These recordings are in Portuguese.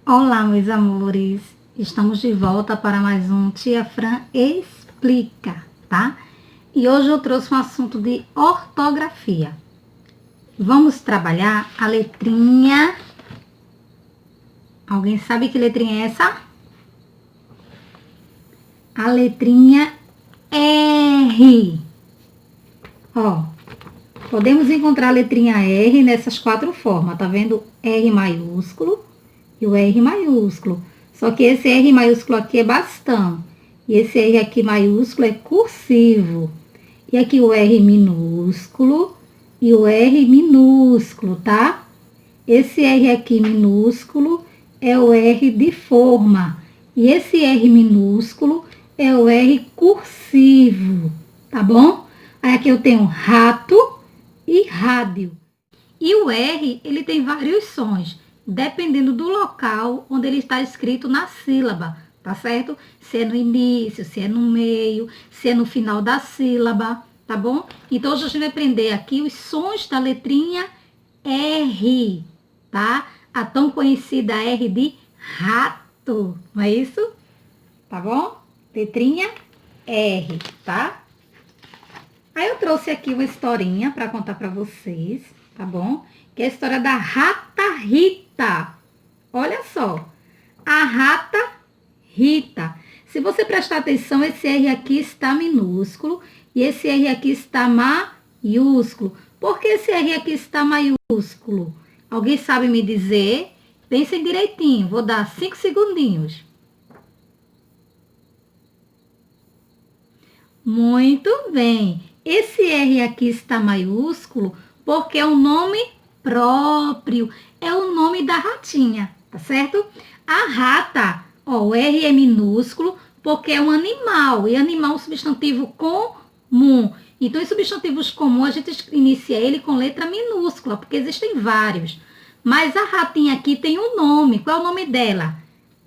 Olá, meus amores! Estamos de volta para mais um Tia Fran Explica, tá? E hoje eu trouxe um assunto de ortografia. Vamos trabalhar a letrinha... Alguém sabe que letrinha é essa? A letrinha R. Ó, podemos encontrar a letrinha R nessas 4 formas, tá vendo? R maiúsculo e o R maiúsculo. Só que esse R maiúsculo aqui é bastão. E esse R aqui maiúsculo é cursivo. E aqui o R minúsculo e o R minúsculo, tá? Esse R aqui minúsculo é o R de forma. E esse R minúsculo é o R cursivo, tá bom? Aí aqui eu tenho rato e rádio. E o R, ele tem vários sons, dependendo do local onde ele está escrito na sílaba, tá certo? Se é no início, se é no meio, se é no final da sílaba, tá bom? Então, hoje a gente vai aprender aqui os sons da letrinha R, tá? A tão conhecida R de rato, não é isso? Tá bom? Letrinha R, tá? Aí eu trouxe aqui uma historinha para contar para vocês, tá bom? Que é a história da Rata Rita. Olha só, a Rata Rita. Se você prestar atenção, esse R aqui está minúsculo e esse R aqui está maiúsculo. Por que esse R aqui está maiúsculo? Alguém sabe me dizer? Pensem direitinho, vou dar 5 segundinhos. Muito bem. Esse R aqui está maiúsculo porque é um nome próprio. É o nome da ratinha, tá certo? A rata, ó, o R é minúsculo porque é um animal. E animal é um substantivo comum. Então, em substantivos comuns, a gente inicia ele com letra minúscula, porque existem vários. Mas a ratinha aqui tem um nome. Qual é o nome dela?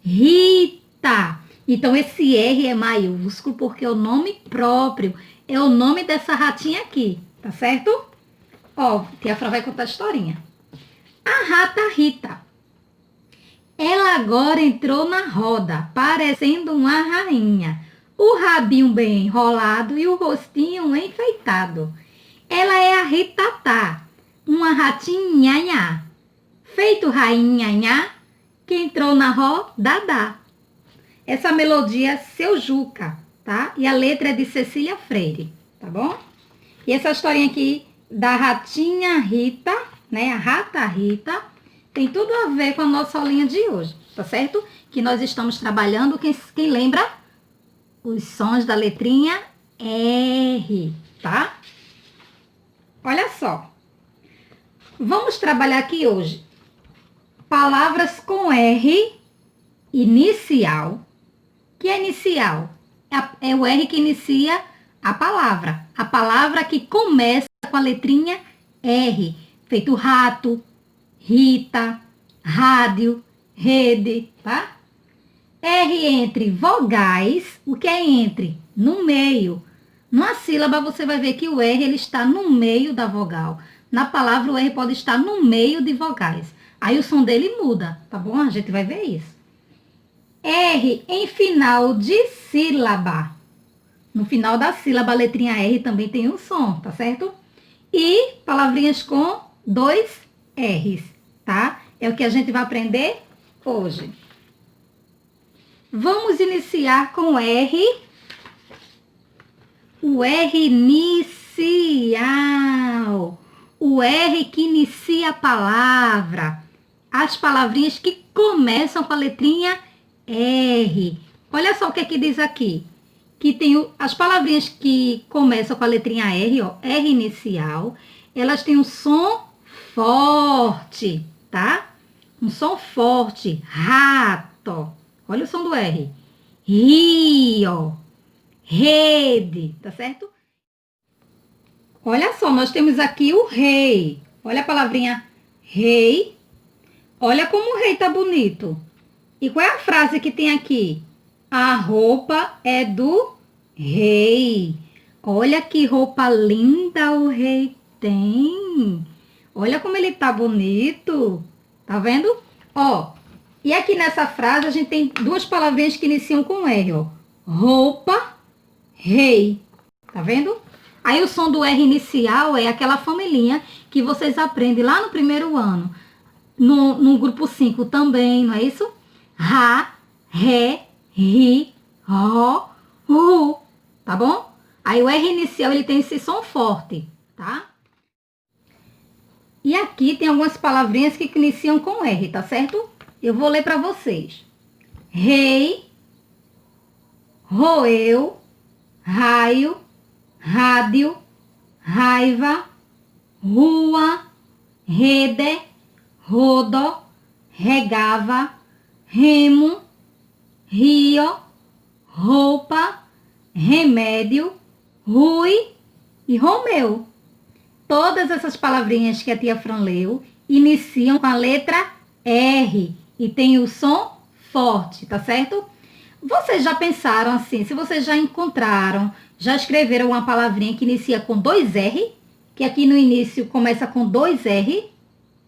Rita. Então, esse R é maiúsculo porque é o nome próprio. É o nome dessa ratinha aqui, tá certo? Ó, tia Fran vai contar a historinha. A Rata Rita. Ela agora entrou na roda, parecendo uma rainha. O rabinho bem enrolado e o rostinho enfeitado. Ela é a Ritatá, uma ratinha, feito rainha, que entrou na rodada. Essa melodia é Seu Juca, tá? E a letra é de Cecília Freire, tá bom? E essa historinha aqui da ratinha Rita, né? A Rata Rita, tem tudo a ver com a nossa aulinha de hoje, tá certo? Que nós estamos trabalhando, quem lembra? Os sons da letrinha R, tá? Olha só. Vamos trabalhar aqui hoje palavras com R inicial. Que é inicial? É o R que inicia a palavra que começa com a letrinha R, feito rato, Rita, rádio, rede, tá? R entre vogais, o que é entre? No meio. Numa sílaba você vai ver que o R ele está no meio da vogal. Na palavra o R pode estar no meio de vogais. Aí o som dele muda, tá bom? A gente vai ver isso. R em final de sílaba. No final da sílaba, a letrinha R também tem um som, tá certo? E palavrinhas com 2 R's, tá? É o que a gente vai aprender hoje. Vamos iniciar com R. O R inicial. O R que inicia a palavra. As palavrinhas que começam com a letrinha R. Olha só o que é que diz aqui. Que tem as palavrinhas que começam com a letrinha R, ó, R inicial, elas têm um som forte, tá? Um som forte. Rato. Olha o som do R. Rio. Rede, tá certo? Olha só, nós temos aqui o rei. Olha a palavrinha rei. Olha como o rei tá bonito. E qual é a frase que tem aqui? A roupa é do rei. Olha que roupa linda o rei tem. Olha como ele tá bonito. Tá vendo? Ó, E aqui nessa frase a gente tem duas palavrinhas que iniciam com R, ó. Roupa, rei. Tá vendo? Aí o som do R inicial é aquela familhinha que vocês aprendem lá no primeiro ano. No grupo 5 também, não é isso? Ra, ré, ri, ró, ru. Tá bom? Aí o R inicial ele tem esse som forte, tá? E aqui tem algumas palavrinhas que iniciam com R, tá certo? Eu vou ler para vocês. Rei, roeu, raio, rádio, raiva, rua, rede, rodo, regava, remo, rio, roupa, remédio, Rui e Romeu. Todas essas palavrinhas que a tia Fran leu iniciam com a letra R e tem o som forte, tá certo? Vocês já pensaram assim, se vocês já encontraram, já escreveram uma palavrinha que inicia com 2R, que aqui no início começa com 2R?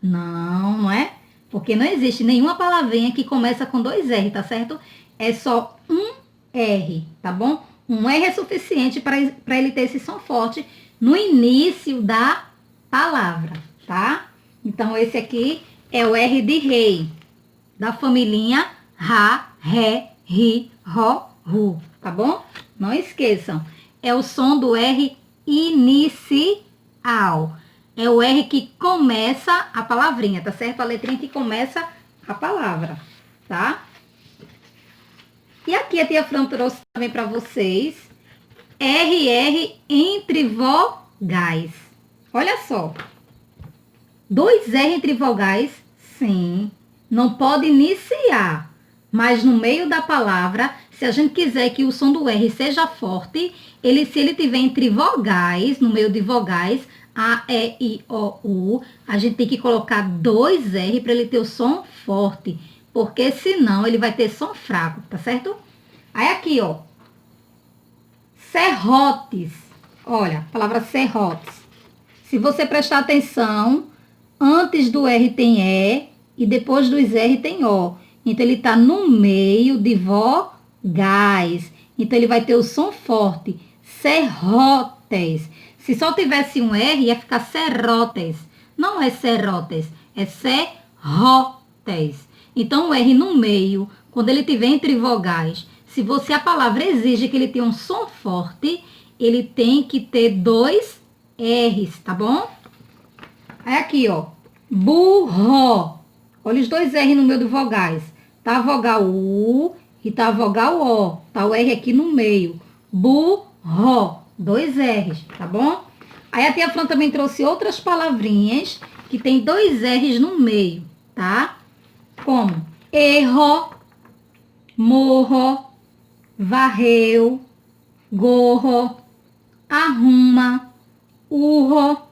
Não, não é? Porque não existe nenhuma palavrinha que começa com 2R, tá certo? É só um R, tá bom? Um R é suficiente para ele ter esse som forte no início da palavra, tá? Então, esse aqui é o R de rei, da familhinha Ra, Ré, Ri, Ró, Ru, tá bom? Não esqueçam, é o som do R inicial. É o R que começa a palavrinha, tá certo? A letrinha que começa a palavra, tá? E aqui a tia Fran trouxe também para vocês RR entre vogais. Olha só. 2R entre vogais, sim. Não pode iniciar. Mas no meio da palavra, se a gente quiser que o som do R seja forte, se ele tiver entre vogais, no meio de vogais, A, E, I, O, U, a gente tem que colocar 2R para ele ter o som forte. Porque senão ele vai ter som fraco, tá certo? Aí aqui, ó. Serrotes. Olha, a palavra serrotes. Se você prestar atenção, antes do R tem E e depois dos R tem O. Então, ele está no meio de vogais. Então, ele vai ter o som forte. Serrotes. Se só tivesse um R, ia ficar serrotes. Não é serrotes, é serrotes. Então, o R no meio, quando ele tiver entre vogais, se a palavra exige que ele tenha um som forte, ele tem que ter 2 R's, tá bom? Aí aqui, ó, burro. Olha os 2 R no meio de vogais. Tá a vogal U e tá a vogal O. Tá o R aqui no meio. Burro. 2 R's, tá bom? Aí a tia Fran também trouxe outras palavrinhas que tem 2 R's no meio, tá? Como erro, morro, varreu, gorro, arruma, urro,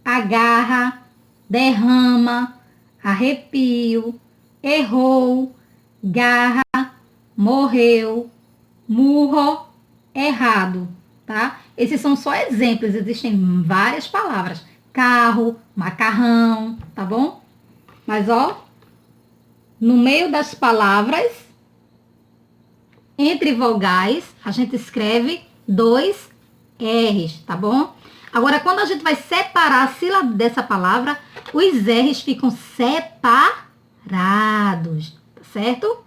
agarra, derrama, arrepio, errou, garra, morreu, murro, errado, tá? Esses são só exemplos, existem várias palavras. Carro, macarrão, tá bom? Mas, ó, no meio das palavras, entre vogais, a gente escreve 2 R's, tá bom? Agora, quando a gente vai separar a sílaba dessa palavra, os R's ficam separados, tá certo?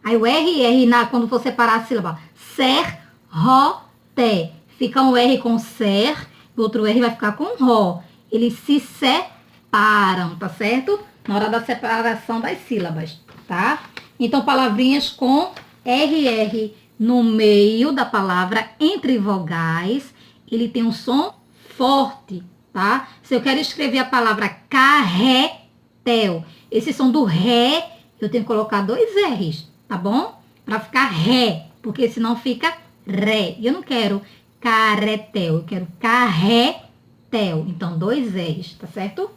Aí o RR, quando for separar a sílaba, ser, ro, te, fica um R com ser, o outro R vai ficar com ro. Eles se separam, tá certo? Na hora da separação das sílabas, tá? Então, palavrinhas com RR no meio da palavra, entre vogais, ele tem um som forte, tá? Se eu quero escrever a palavra carretel, esse som do ré, eu tenho que colocar 2 R's, tá bom? Pra ficar ré, porque senão fica ré. E eu não quero caretel, eu quero carretel. Então, 2 R's, tá certo?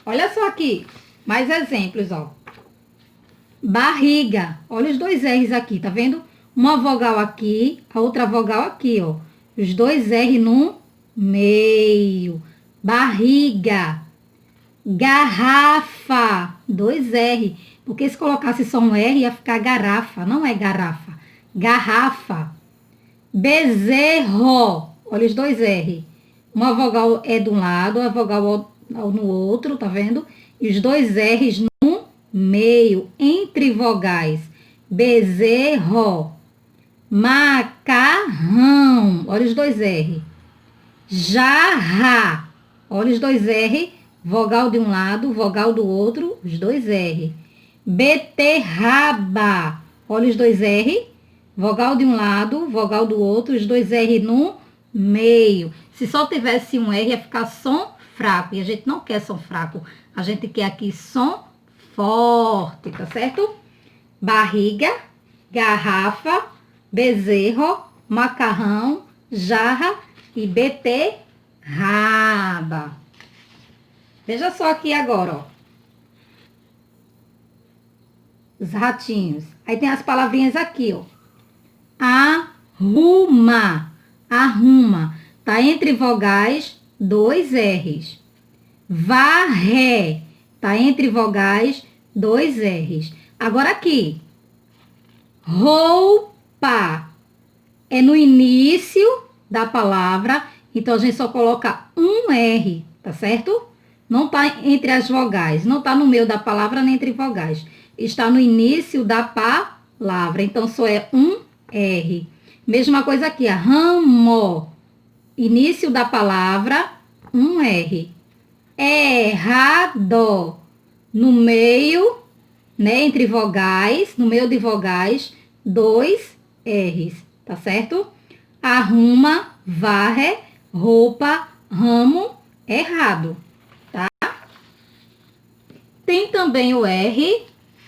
Olha só aqui, mais exemplos, ó. Barriga, olha os 2 R's aqui, tá vendo? Uma vogal aqui, a outra vogal aqui, ó. Os 2 R no meio. Barriga. Garrafa, 2 R. Porque se colocasse só um R, ia ficar garrafa. Não é garrafa. Garrafa. Bezerro. Olha os 2 R. Uma vogal é de um lado, a vogal no outro, tá vendo? E os 2 R's no meio, entre vogais. Bezerro. Macarrão. Olha os 2 R. Jarra. Olha os 2 R. Vogal de um lado, vogal do outro, os 2 R. Beterraba. Olha os 2 R. Vogal de um lado, vogal do outro, os 2 R no meio. Se só tivesse um R, ia ficar som fraco. E a gente não quer som fraco. A gente quer aqui som forte, tá certo? Barriga, garrafa, bezerro, macarrão, jarra e beterraba. Veja só aqui agora, ó. Os ratinhos. Aí tem as palavrinhas aqui, ó. Arruma. Arruma. Tá entre vogais, 2 R's. Varré. Tá entre vogais, 2 R's. Agora aqui. Roupa. É no início da palavra, então a gente só coloca um R, tá certo? Não tá entre as vogais, não tá no meio da palavra nem entre vogais. Está no início da palavra, então só é um R. Mesma coisa aqui, ramo. Início da palavra, um R. Errado. No meio, né, entre vogais, no meio de vogais, 2 R's, tá certo? Arruma, varre, roupa, ramo, errado, tá? Tem também o R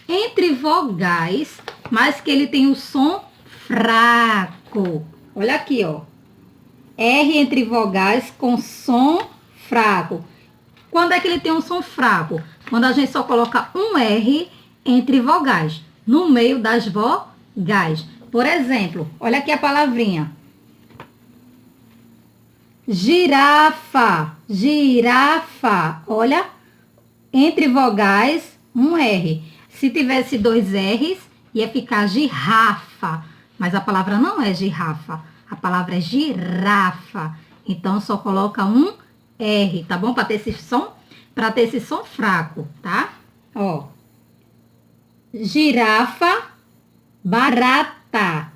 entre vogais, mas que ele tem o som fraco. Olha aqui, ó. R entre vogais com som fraco. Quando é que ele tem um som fraco? Quando a gente só coloca um R entre vogais, no meio das vogais. Por exemplo, olha aqui a palavrinha. Girafa, girafa. Olha, entre vogais, um R. Se tivesse 2 R's, ia ficar girrafa. Mas a palavra não é girafa. A palavra é girafa. Então, só coloca um R, tá bom? Para ter esse som fraco, tá? Ó. Girafa, barata.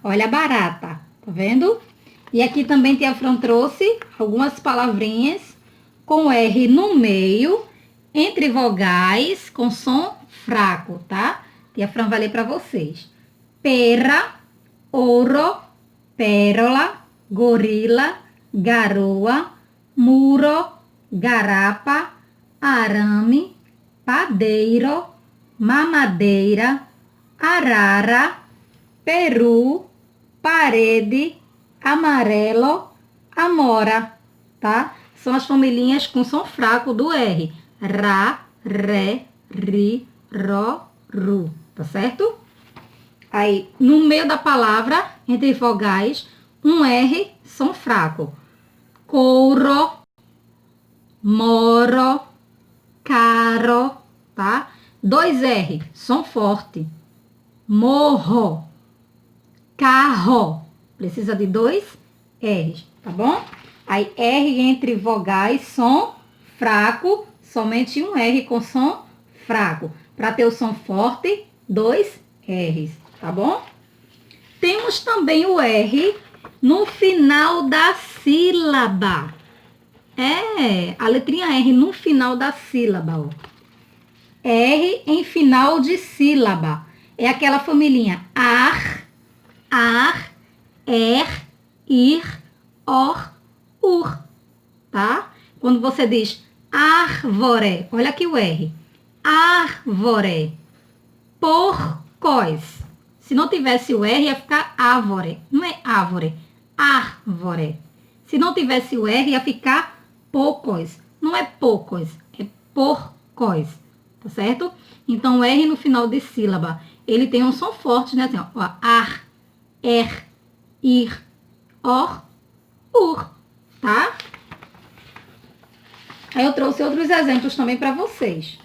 Olha a barata, tá vendo? E aqui também Tia Fran trouxe algumas palavrinhas com R no meio, entre vogais, com som fraco, tá? Tia Fran vai ler para vocês. Pera, ouro, pérola, gorila, garoa, muro, garapa, arame, padeiro, mamadeira, arara, peru, parede, amarelo, amora, tá? São as familhinhas com som fraco do R. Ra, ré, ri, ro, ru, tá certo? Aí, no meio da palavra, entre vogais, um R, som fraco. Couro, moro, caro, tá? 2 R, som forte. Morro, carro. Precisa de 2 R's, tá bom? Aí, R entre vogais, som fraco, somente um R com som fraco. Para ter o som forte, 2 R's, tá bom? Temos também o R no final da sílaba. É, a letrinha R no final da sílaba, ó. R em final de sílaba. É aquela familhinha ar, er, ir, or, ur, tá? Quando você diz árvore, olha aqui o R. Árvore. Porcos. Se não tivesse o R, ia ficar árvore. Não é árvore, árvore. Se não tivesse o R, ia ficar poucos. Não é poucos, é porcos. Tá certo? Então, o R no final de sílaba, ele tem um som forte, né? Assim, ó, ar, er, ir, or, ur, tá? Aí eu trouxe outros exemplos também para vocês.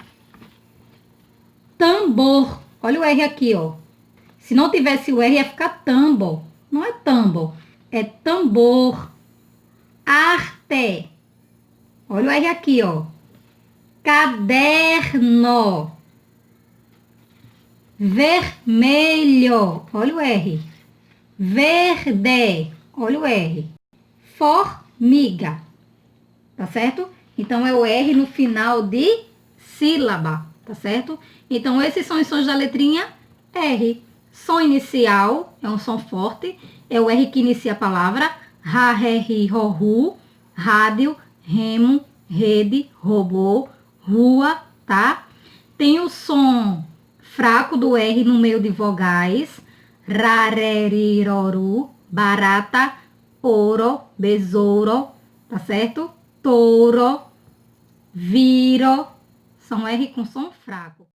Tambor. Olha o R aqui, ó. Se não tivesse o R, ia ficar tambor. Não é tambor, é tambor. Arte. Olha o R aqui, ó. Caderno. Vermelho. Olha o R. Verde. Olha o R. Formiga. Tá certo? Então, é o R no final de sílaba. Tá certo? Então, esses são os sons da letrinha R. Som inicial é um som forte. É o R que inicia a palavra. Ra, ré, ri, ro, ru. Rádio, remo, rede, robô, rua, tá? Tem o som fraco do R no meio de vogais. Ra, ré, ri, ro, ru. Barata, ouro, besouro, tá certo? Touro, viro, são R com som fraco.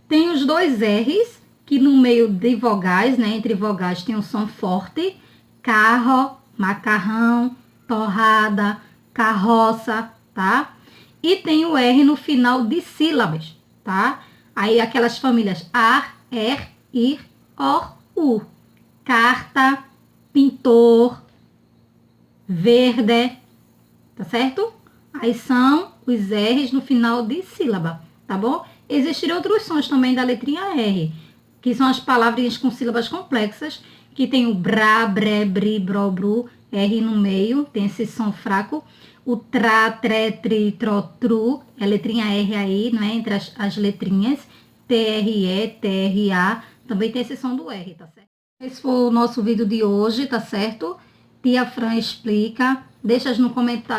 Tem os dois R's, que no meio de vogais, né, entre vogais tem um som forte. Carro, macarrão, torrada, carroça, tá? E tem o R no final de sílabas, tá? Aí aquelas famílias ar, er, ir, or, u. Carta, pintor, verde, tá certo? Aí são os R's no final de sílaba, tá bom? Existem outros sons também da letrinha R, que são as palavrinhas com sílabas complexas, que tem o bra, bre, bri, bro, bru, R no meio, tem esse som fraco. O tra, tre, tri, tro, tru, é a letrinha R aí, não é? Entre as letrinhas. TRE, TRA, também tem esse som do R, tá certo? Esse foi o nosso vídeo de hoje, tá certo? Tia Fran explica. Deixa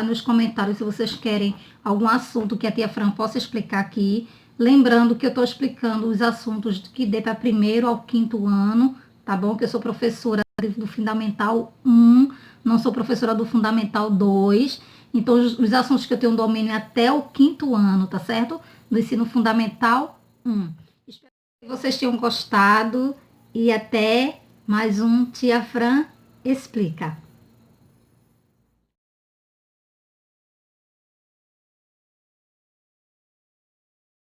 nos comentários se vocês querem algum assunto que a tia Fran possa explicar aqui. Lembrando que eu estou explicando os assuntos que dê para primeiro ao quinto ano, tá bom? Que eu sou professora do Fundamental 1, não sou professora do Fundamental 2. Então, os assuntos que eu tenho domínio até o quinto ano, tá certo? Do ensino fundamental 1. Espero que vocês tenham gostado e até mais um Tia Fran Explica.